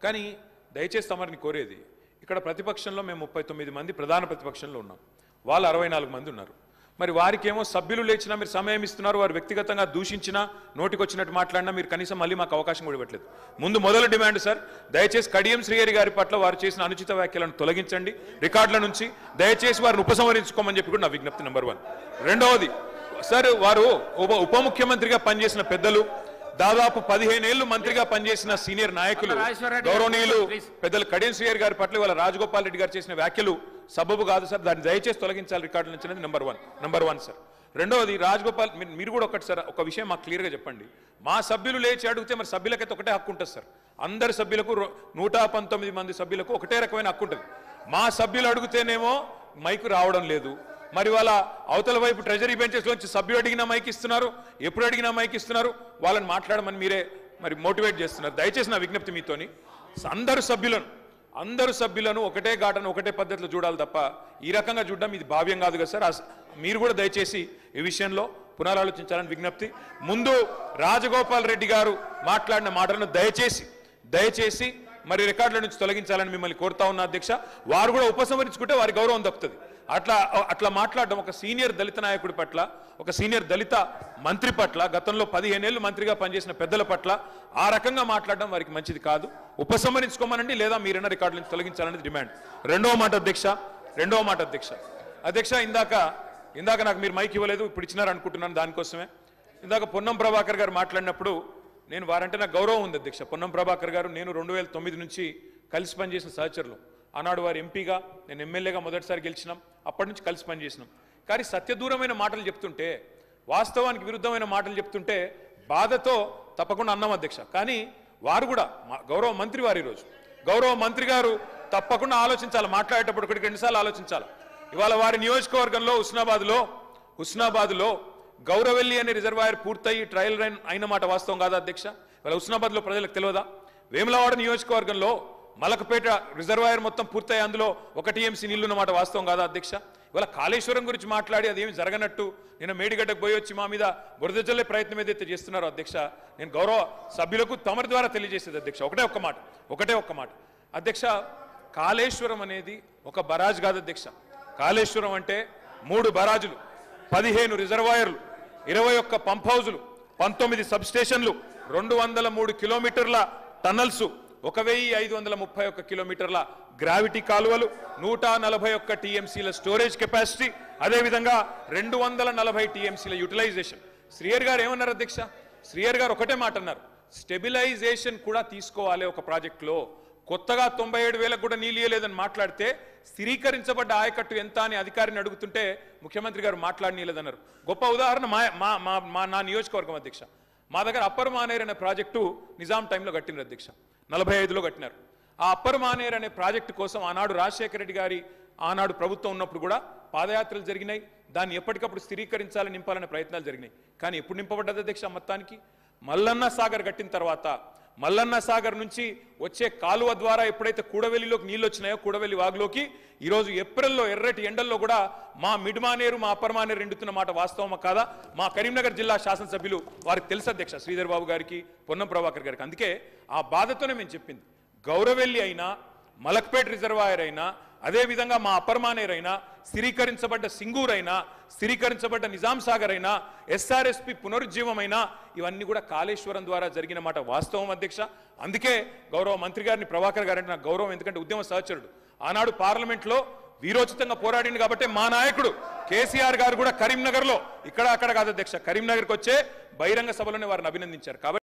కానీ దయచేసి తమరిని కోరేది, ఇక్కడ ప్రతిపక్షంలో మేము 39 మంది ప్రధాన ప్రతిపక్షంలో ఉన్నాం, వాళ్ళు 64 మంది ఉన్నారు. మరి వారికేమో సభ్యులు లేచినా మీరు సమయం ఇస్తున్నారు, వారు వ్యక్తిగతంగా దూషించినా నోటికొచ్చినట్టు మాట్లాడినా మీరు కనీసం మళ్ళీ మాకు అవకాశం కూడా ఇవ్వట్లేదు. ముందు మొదలు డిమాండ్ సార్, దయచేసి కడియం శ్రీహరి గారి పట్ల వారు చేసిన అనుచిత వ్యాఖ్యలను తొలగించండి రికార్డుల నుంచి, దయచేసి వారిని ఉపసంహరించుకోమని చెప్పి కూడా నా విజ్ఞప్తి నెంబర్ 1. రెండవది సార్, వారు ఉప ముఖ్యమంత్రిగా పనిచేసిన పెద్దలు, దాదాపు 15 ఏళ్లు మంత్రిగా పనిచేసిన సీనియర్ నాయకులు గౌరవనీయులు పెద్దలు కడియం శ్రీహరి గారి పట్ల వాళ్ళ రాజగోపాల్ రెడ్డి గారు చేసిన వ్యాఖ్యలు సబబు కాదు సార్, దాన్ని దయచేసి తొలగించాలి రికార్డుల నుంచి అనేది నెంబర్ వన్ సార్. రెండవది రాజగోపాల్, మీరు కూడా ఒకటి సార్ ఒక విషయం మాకు క్లియర్గా చెప్పండి. మా సభ్యులు లేచి అడిగితే మరి సభ్యులకైతే ఒకటే హక్కు ఉంటుంది సార్, అందరి సభ్యులకు 119 మంది సభ్యులకు ఒకటే రకమైన హక్కు ఉంటుంది. మా సభ్యులు అడిగితేనేమో మైకు రావడం లేదు, మరి వాళ్ళ అవతల వైపు ట్రెజరీ బెంచెస్ లోంచి సభ్యులు అడిగినా మైక్ ఇస్తున్నారు, ఎప్పుడు అడిగినా మైక్ ఇస్తున్నారు, వాళ్ళని మాట్లాడమని మీరే మరి మోటివేట్ చేస్తున్నారు. దయచేసి నా విజ్ఞప్తి మీతోని, అందరు సభ్యులను ఒకటే ఘాటను ఒకటే పద్ధతిలో చూడాలి తప్ప ఈ రకంగా చూడడం ఇది భావ్యం కాదు కదా సార్. మీరు కూడా దయచేసి ఈ విషయంలో పునరాలోచించాలని విజ్ఞప్తి. ముందు రాజగోపాల్ రెడ్డి గారు మాట్లాడిన మాటలను దయచేసి మరి రికార్డుల నుంచి తొలగించాలని మిమ్మల్ని కోరుతా ఉన్న అధ్యక్ష. వారు కూడా ఉపసంహరించుకుంటే వారి గౌరవం దక్కుతుంది. అట్లా మాట్లాడడం ఒక సీనియర్ దళిత నాయకుడి పట్ల, ఒక సీనియర్ దళిత మంత్రి పట్ల, గతంలో 15 ఏళ్లు మంత్రిగా పనిచేసిన పెద్దల పట్ల ఆ రకంగా మాట్లాడడం వారికి మంచిది కాదు. ఉపసంహరించుకోమనండి, లేదా మీరైనా రికార్డుల నుంచి తొలగించాలనేది డిమాండ్. రెండవ మాట అధ్యక్ష, ఇందాక నాకు మీరు మైక్ ఇవ్వలేదు, ఇప్పుడు ఇచ్చినారు అనుకుంటున్నాను, దానికోసమే. ఇందాక పొన్నం ప్రభాకర్ గారు మాట్లాడినప్పుడు నేను వారంటే నాకు గౌరవం ఉంది అధ్యక్ష. పొన్నం ప్రభాకర్ గారు నేను 2009 నుంచి కలిసి పనిచేసిన సహచరులు. ఆనాడు వారు ఎంపీగా, నేను ఎమ్మెల్యేగా మొదటిసారి గెలిచినాం, అప్పటి నుంచి కలిసి పనిచేసినాం. కానీ సత్యదూరమైన మాటలు చెప్తుంటే, వాస్తవానికి విరుద్ధమైన మాటలు చెప్తుంటే బాధతో తప్పకుండా అన్నాం అధ్యక్ష. కానీ వారు కూడా గౌరవ మంత్రి వారు, ఈరోజు గౌరవ మంత్రి గారు తప్పకుండా ఆలోచించాలి, మాట్లాడేటప్పుడు 1-2 సార్లు ఆలోచించాలి. ఇవాళ వారి నియోజకవర్గంలో హుస్నాబాద్లో గౌరవెల్లి అనే రిజర్వాయర్ పూర్తయి ట్రయల్ రన్ అయిన మాట వాస్తవం కాదా అధ్యక్ష? ఇవాళ హుస్నాబాద్లో ప్రజలకు తెలియదా? వేములవాడ నియోజకవర్గంలో మలకపేట రిజర్వాయర్ మొత్తం పూర్తయి అందులో 1 TMC నీళ్లున్న మాట వాస్తవం కాదా అధ్యక్ష? ఇవాళ కాళేశ్వరం గురించి మాట్లాడి అదేమి జరగనట్టు నేను మేడిగడ్డకు పోయి వచ్చి మా మీద బురద జల్లే ప్రయత్నం ఏదైతే చేస్తున్నారో అధ్యక్ష, నేను గౌరవ సభ్యులకు తమరి ద్వారా తెలియజేసేది అధ్యక్ష ఒకటే ఒక్క మాట అధ్యక్ష. కాళేశ్వరం అనేది ఒక బరాజ్ కాదు అధ్యక్ష. కాళేశ్వరం అంటే 3 బరాజులు, 15 రిజర్వాయర్లు, 21 పంప్ హౌజులు, 19 సబ్ స్టేషన్లు, 203 కిలోమీటర్ల టన్నల్స్, 1531 కిలోమీటర్ల గ్రావిటీ కాలువలు, 141 TMCల స్టోరేజ్ కెపాసిటీ, అదేవిధంగా 240 TMCల యూటిలైజేషన్. శ్రీహరి గారు ఏమన్నారు అధ్యక్ష? శ్రీహరి గారు ఒకటే మాట అన్నారు, స్టెబిలైజేషన్ కూడా తీసుకోవాలి ఒక ప్రాజెక్టులో. కొత్తగా 97,000 కూడా నీళ్ళు ఇయ్యలేదని మాట్లాడితే స్థిరీకరించబడ్డ ఆయకట్టు ఎంత అని అధికారిని అడుగుతుంటే ముఖ్యమంత్రి గారు మాట్లాడనీయలేదన్నారు. గొప్ప ఉదాహరణ నా నియోజకవర్గం అధ్యక్ష. మా దగ్గర అప్పర్ మానేర్ అనే ప్రాజెక్టు నిజాం టైంలో కట్టినారు అధ్యక్ష, 45లో కట్టినారు. ఆ అప్పర్ మానేర్ అనే ప్రాజెక్టు కోసం ఆనాడు రాజశేఖర రెడ్డి గారి ఆనాడు ప్రభుత్వం ఉన్నప్పుడు కూడా పాదయాత్రలు జరిగినాయి. దాన్ని ఎప్పటికప్పుడు స్థిరీకరించాలని నింపాలనే ప్రయత్నాలు జరిగినాయి. కానీ ఎప్పుడు నింపబడ్డది అధ్యక్ష? మొత్తానికి మల్లన్న సాగర్ కట్టిన తర్వాత మల్లన్న సాగర్ నుంచి వచ్చే కాలువ ద్వారా ఎప్పుడైతే కూడవెల్లిలోకి నీళ్ళు వచ్చినాయో, కూడవెల్లి వాగులోకి ఈరోజు ఏప్రిల్లో ఎర్రటి ఎండల్లో కూడా మా మిడ్ మానేరు మా అప్పర్ మానేరు ఎండుతున్న మాట వాస్తవమా కాదా? మా కరీంనగర్ జిల్లా శాసనసభ్యులు వారికి తెలుసు అధ్యక్ష, శ్రీధర్ బాబు గారికి, పొన్నం ప్రభాకర్ గారికి. అందుకే ఆ బాధతోనే మేము చెప్పింది, గౌరవెల్లి అయినా, మలక్పేట్ రిజర్వాయర్ అయినా, అదేవిధంగా మా అప్పర్ మానేర్ అయినా, స్థిరీకరించబడ్డ సింగూర్ అయినా, స్థిరీకరించబడ్డ నిజాం సాగర్ అయినా, SRSP పునరుజ్జీవమైనా, ఇవన్నీ కూడా కాళేశ్వరం ద్వారా జరిగిన మాట వాస్తవం అధ్యక్ష. అందుకే గౌరవ మంత్రి గారిని, ప్రభాకర్ గారంటే నాకు గౌరవం, ఎందుకంటే ఉద్యమ సహచరుడు. ఆనాడు పార్లమెంట్లో వీరోచితంగా పోరాడింది కాబట్టి మా నాయకుడు కేసీఆర్ గారు కూడా కరీంనగర్లో, ఇక్కడ అక్కడ కాదు అధ్యక్ష, కరీంనగర్కి వచ్చే బహిరంగ సభలోనే వారిని అభినందించారు. కాబట్టి